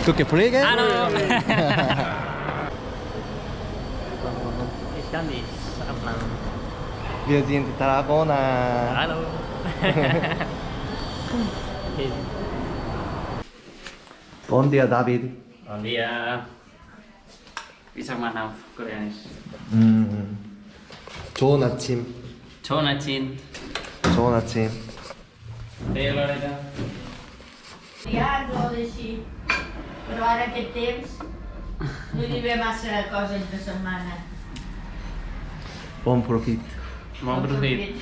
그렇게 브레이크? Hallo. Ich kann nicht abmachen. Wir sind Tarragona. Hallo. Bon dia, David. Bon dia. Wie sagt man auf Koreanisch? 좋은 아침. 좋은 아침. 좋은 아침. Hey Leute. Ja, 12. Però ara aquest temps no hi ve massa cosa entre setmana. Bon profit. Bon profit.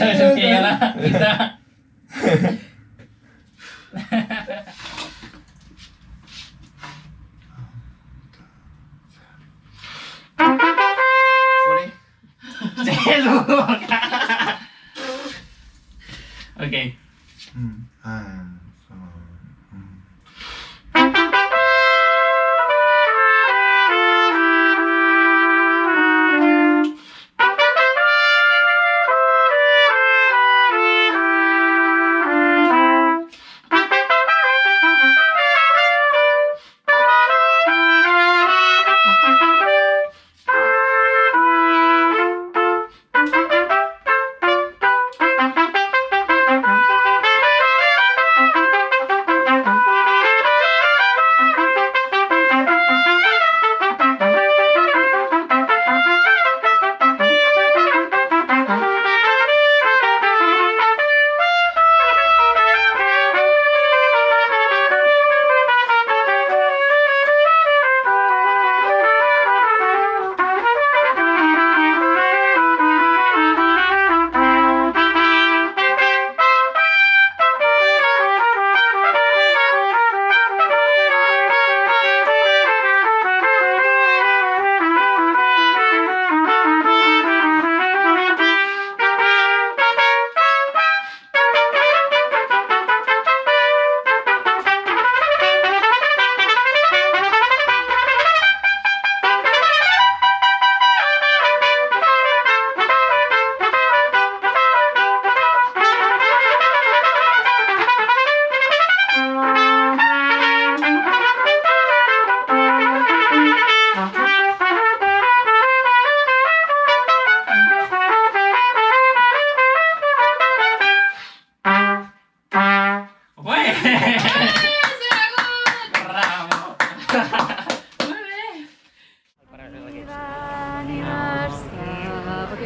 Kaya isa. Sorry. Okay.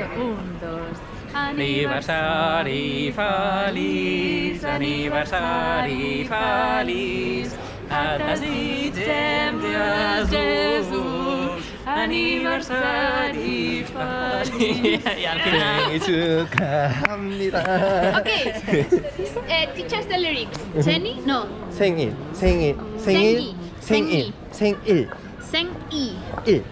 Un, dos. Anniversari feliç, anniversari feliç, et desitgem Jesús, anniversari feliç. I al final... 생일 축하합니다. Okay. Teach us the lyrics. Jenny? No. 생일, 생일, 생일, 생일, 생일, Seng-i. 일,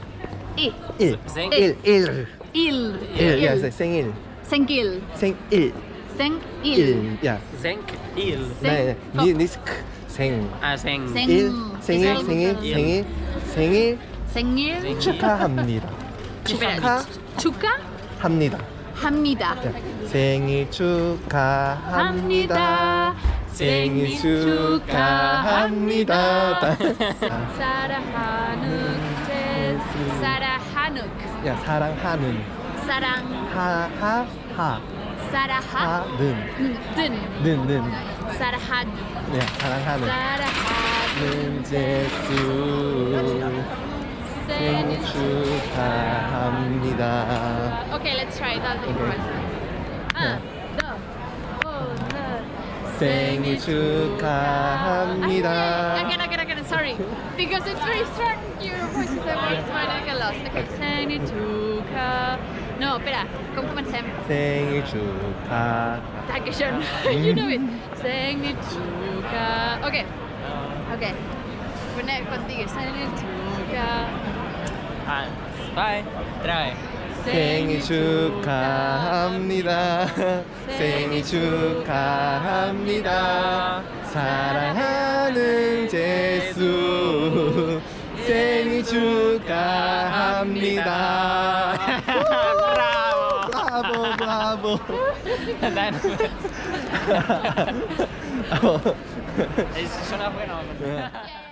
I. 일, 일, 일, Il. 일, 야, 생일, Sengil. 생일, Seng-il. 일, 야, Senk il. 네, 니스크, 생, Ah, seng. Seng. 일, 생일, Seng. 생일, 생일, 생일 Sengil. 축하합니다. Espera. Chuka. 합니다. Hamnida. 자, 생일 축하합니다. 생일 축하합니다. Sarahanuk. Sarahanuk. 야, 사랑하는 Sarang. 하하하 Saraha. 하는 Dun. 는 Sarahad. 네, 사랑하는 Sarahad. 제수 생일 축하합니다. Okay, let's try that improvise. 생일 축하합니다. Again, sorry. Because it's very strong, your voice is very small, I get lost. Okay, 생일 축하. No, espera, ¿cómo comencem? 생일 축하. Dankeschön. You know it. 생일 축하. Okay. Bueno, contigo, 생일 축하. 1, 2, 3. 생일 축하합니다. 생일 축하합니다. 사랑하는 제수 생일 축하합니다. Bravo. 브라보. Suena bueno. 브라보.